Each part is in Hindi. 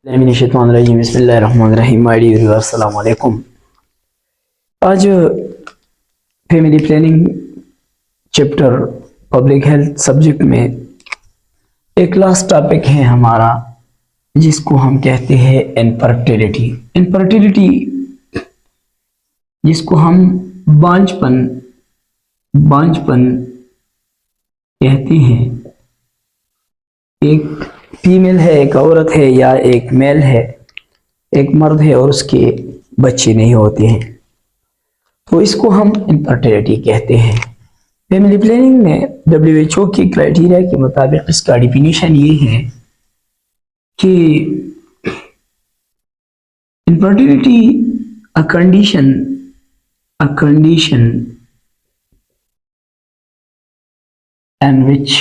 बिस्मिल्लाहिर्रहमानिर्रहीम। माय डियर व्यूअर्स, अस्सलाम वालेकुम। आज family planning chapter public health subject में एक लास्ट टॉपिक है हमारा, जिसको हम कहते हैं इनफर्टिलिटी। इनफर्टिलिटी जिसको हम बांझपन बांझपन कहते हैं। एक फीमेल है, एक औरत है या एक मेल है, एक मर्द है और उसके बच्चे नहीं होते हैं, तो इसको हम इनफर्टिलिटी कहते हैं। फैमिली प्लानिंग में WHO की क्राइटेरिया के मुताबिक इसका डिफिनीशन ये है कि infertility a condition in which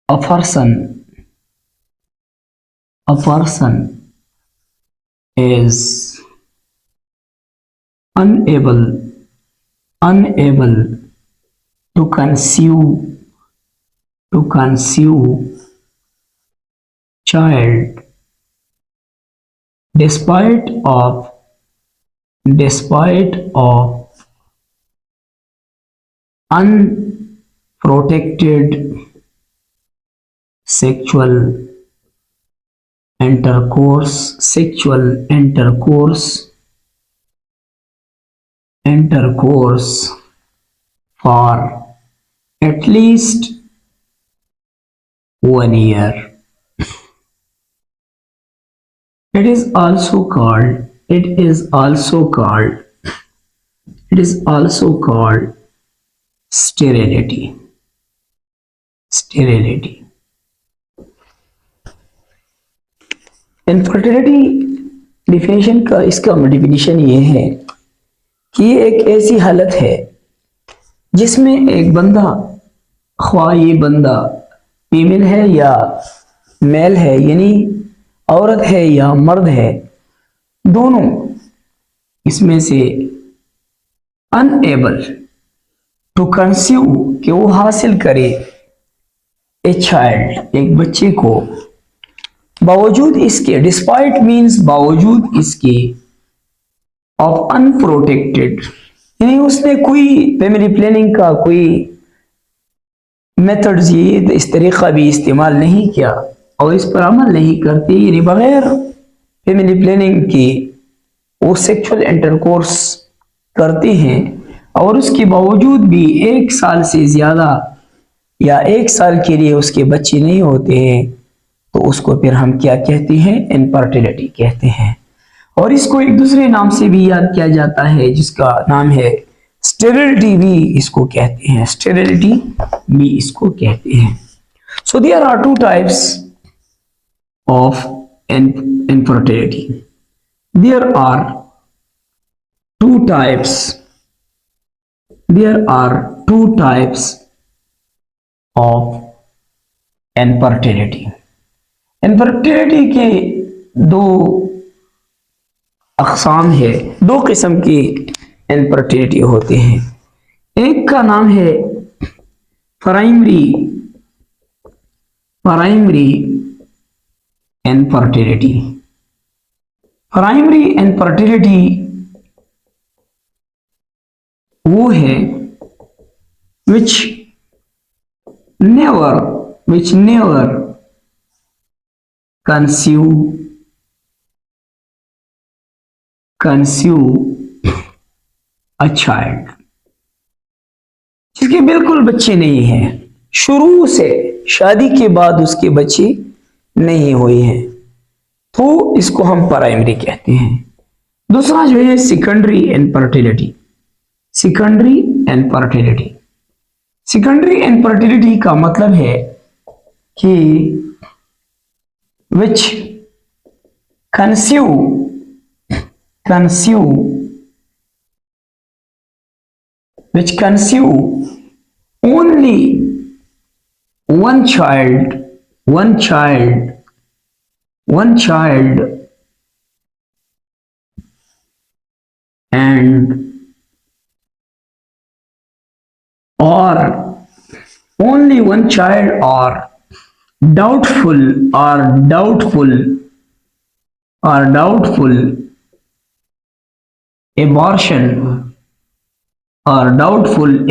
a person is unable to conceive child despite of unprotected sexual intercourse for at least 1 year. It is also called sterility. Infertility definition का इसका डिफिनेशन ये है कि ये एक ऐसी हालत है जिसमें एक बंदा, ख्वाह ये बंदा फीमेल है या मेल है, यानी औरत है या मर्द है, दोनों इसमें से अनएबल टू कंसीव, कि वो हासिल करे ए चाइल्ड, एक बच्चे को, बावजूद इसके, डिस्पाइट मीन्स बावजूद इसके, ऑफ अनप्रोटेक्टेड, यानी उसने कोई फैमिली प्लानिंग का कोई मेथड्स, ये इस तरीका भी इस्तेमाल नहीं किया और इस पर अमल नहीं करती, यानी बगैर फैमिली प्लानिंग की वो सेक्सुअल इंटरकोर्स करते हैं और उसके बावजूद भी 1 साल से ज्यादा या 1 साल के लिए उसके बच्चे नहीं होते हैं, तो उसको फिर हम क्या कहते हैं? इनफर्टिलिटी कहते हैं। और इसको एक दूसरे नाम से भी याद किया जाता है, जिसका नाम है स्टेरिलिटी भी इसको कहते हैं, स्टेरिलिटी भी इसको कहते हैं। So there are 2 types of infertility. There are 2 types of infertility. Infertility के 2 अक़साम है, 2 किस्म की इनफर्टिलिटी होते हैं। एक का नाम है प्राइमरी इनफर्टिलिटी। प्राइमरी इनफर्टिलिटी वो है which never conceive a child, जिसके बिल्कुल बच्चे नहीं हैं, शुरू से शादी के बाद उसके बच्चे नहीं हुए हैं, तो इसको हम प्राइमरी कहते हैं। दूसरा जो है सेकेंडरी इनफर्टिलिटी का मतलब है कि which conceive only one child and or only one child or doubtful or doubtful abortion or doubtful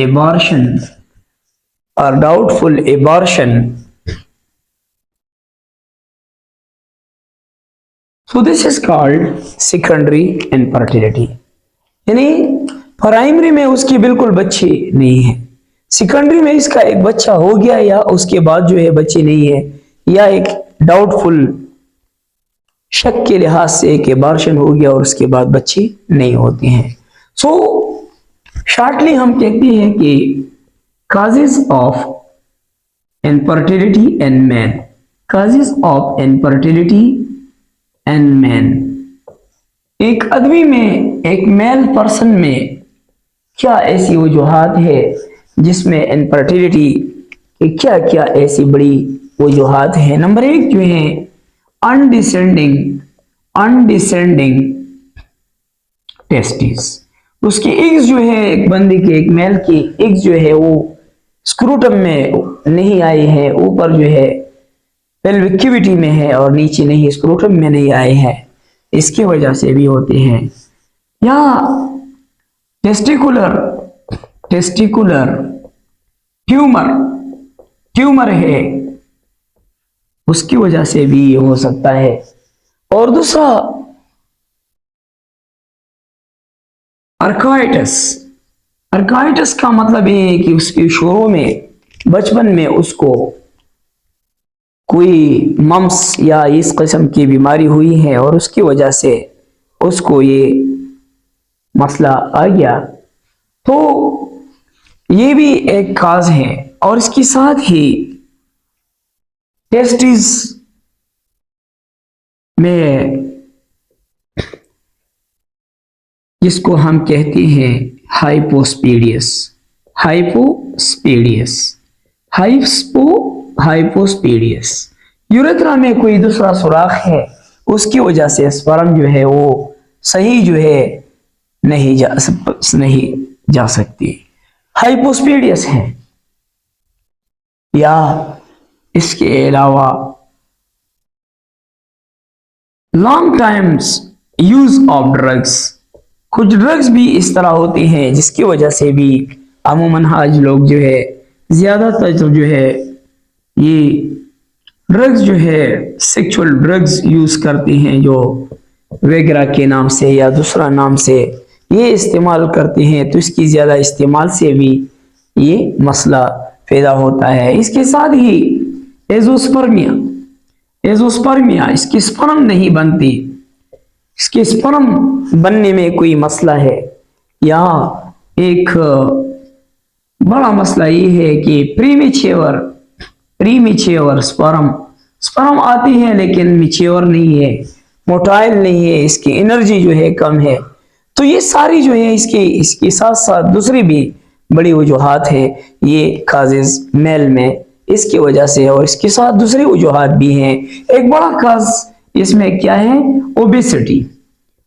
abortion. So this is called secondary infertility. यानी प्राइमरी में उसकी बिल्कुल बच्चे नहीं है, सेकेंडरी में इसका एक बच्चा हो गया या उसके बाद जो है बच्चे नहीं है, या एक डाउटफुल शक के लिहाज से एक एबॉर्शन हो गया और उसके बाद बच्चे नहीं होते हैं. सो शॉर्टली हम कहते हैं कि causes of infertility in men, causes of infertility in men. एक आदमी में, एक मेल पर्सन में क्या ऐसी वजूहात है जिसमें इनफर्टिलिटी के क्या क्या ऐसी बड़ी वजूहात है. नंबर एक जो है अनडिसेंडिंग टेस्टिस. उसकी एग्स जो है, एक बंदे के, एक मेल की एग्स जो है वो स्क्रूटम में नहीं आई है, ऊपर जो है पेल्विक कैविटी में है और नीचे नहीं, स्क्रूटम में नहीं आए हैं, इसकी वजह से भी होते हैं. या टेस्टिकुलर ट्यूमर है, उसकी वजह से भी ये हो सकता है. और दूसरा अर्काइटिस का मतलब ये है कि उसके शुरू में, बचपन में उसको कोई मम्स या इस किस्म की बीमारी हुई है और उसकी वजह से उसको ये मसला आ गया, तो ये भी एक काज है. और इसके साथ ही टेस्टिस में जिसको हम कहते हैं हाइपोस्पेडियस, यूरेथ्रा में कोई दूसरा सुराख है, उसकी वजह से स्पर्म जो है वो सही जो है नहीं जा सकती, हाइपोस्पेडियस है. या इसके अलावा long times use of drugs, कुछ ड्रग्स भी इस तरह होते हैं जिसकी वजह से भी अमूमन आज लोग जो है ज्यादातर जो है ये ड्रग्स जो है सेक्सुअल ड्रग्स यूज करते हैं, जो वगैरह के नाम से या दूसरा नाम से ये इस्तेमाल करते हैं, तो इसकी ज्यादा इस्तेमाल से भी ये मसला पैदा होता है. इसके साथ ही एजोस्पर्मिया, इसकी स्पर्म नहीं बनती, इसके स्पर्म बनने में कोई मसला है. या एक बड़ा मसला ये है कि प्रीमेच्योर स्पर्म आती है लेकिन मेच्योर नहीं है, मोटाइल नहीं है, इसकी एनर्जी जो है कम है. तो ये सारी जो है इसके साथ साथ दूसरी भी बड़ी वजूहात है ये काजेज मेल में, इसकी वजह से. और इसके साथ दूसरी वजूहात भी हैं. एक बड़ा काज इसमें क्या है,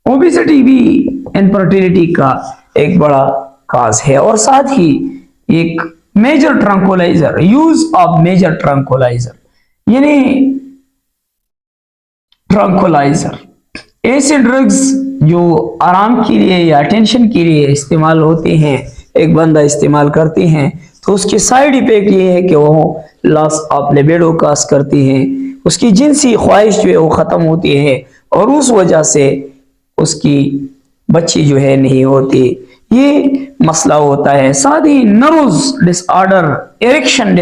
ओबेसिटी भी इनफर्टिलिटी का एक बड़ा काज है. और साथ ही एक मेजर ट्रंकुलाइजर, यूज ऑफ मेजर ट्रंकुलाइजर, यानी ट्रंकुलाइजर ऐसे ड्रग्स जो आराम के लिए या टेंशन के लिए इस्तेमाल होते हैं, एक बंदा इस्तेमाल करते हैं, तो उसके साइड इफेक्ट ये है कि वो लॉस ऑफ लिबिडो काज करती हैं, उसकी जिनसी ख्वाहिश जो है वो खत्म होती है और उस वजह से उसकी बच्ची जो है नहीं होती, ये मसला होता है. साथ ही नर्व्स डिसऑर्डर, एरेक्शन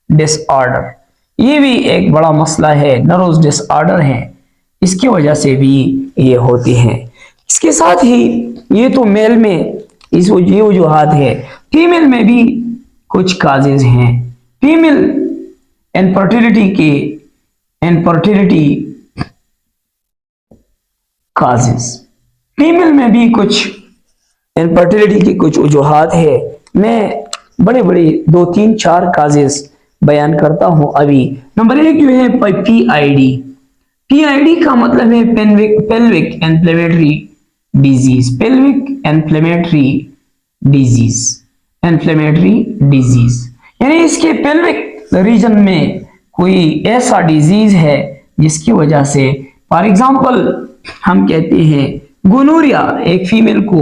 डिसऑर्डर, ये भी एक बड़ा मसला है, नर्व्स डिसऑर्डर है, इसकी वजह से भी ये होती हैं. इसके साथ ही ये तो मेल में ये वजूहात है. फीमेल में भी कुछ काजेज हैं, फीमेल इनफर्टिलिटी काजेज, फीमेल में भी कुछ इनफर्टिलिटी की कुछ वजूहात है. मैं बड़े 2-3-4 काजेज बयान करता हूं अभी. नंबर एक जो है PID का मतलब है पेल्विक इन्फ्लेमेटरी डिजीज, यानी इसके पेल्विक रीजन में कोई ऐसा डिजीज है जिसकी वजह से, फॉर एग्जांपल हम कहते हैं गोनोरिया, एक फीमेल को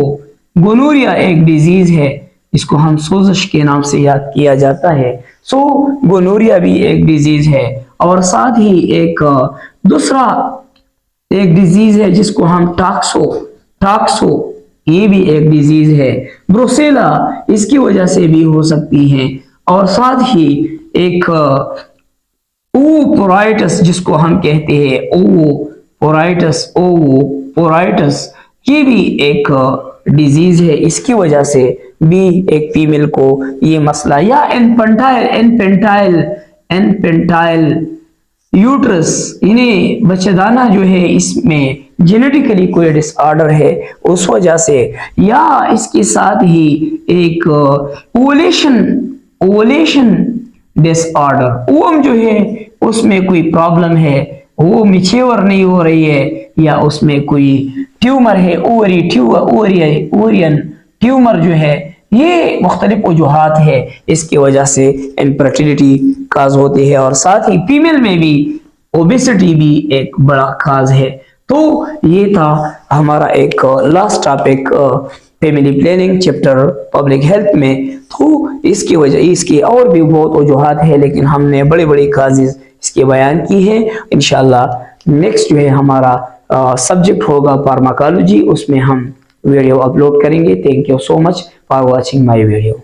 गोनोरिया एक डिजीज है, इसको हम सोजश के नाम से याद किया जाता है। सो गोनोरिया भी एक डिजीज है, और साथ ही एक दूसरा एक डिजीज है जिसको हम टाक्सो ये भी एक डिजीज है। ब्रुसेला इसकी वजह से भी हो सकती है, और साथ ही एक ओवोपोराइटिस जिसको हम कहते हैं ओवोपोराइटिस ये भी एक डिजीज है, इसकी वजह से भी एक फीमेल को ये मसला, या एनपेंटाइल यूट्रस इन्हें बच्चेदाना जो है इसमें जेनेटिकली कोई डिसऑर्डर है उस वजह से, या इसके साथ ही एक ओवुलेशन डिसऑर्डर, ओवम जो है उसमें कोई प्रॉब्लम है, वो मिच्योर नहीं हो रही है, या उसमें कोई ट्यूमर है, ओवरियन ट्यूमर जो है, ये मुख्तलिफ वजूहात है इसकी वजह से इनफर्टिलिटी काज होती है। और साथ ही फीमेल में भी ओबेसिटी भी एक बड़ा काज है। तो ये था हमारा एक last topic family planning chapter public health में। तो इसकी वजह इसकी और भी बहुत वजूहात है, लेकिन हमने बड़े बड़े काजेज इसके बयान की है। इंशाल्लाह नेक्स्ट जो है हमारा सब्जेक्ट होगा फार्माकोलॉजी, उसमें हम वीडियो अपलोड करेंगे। Thank you so much for watching my video.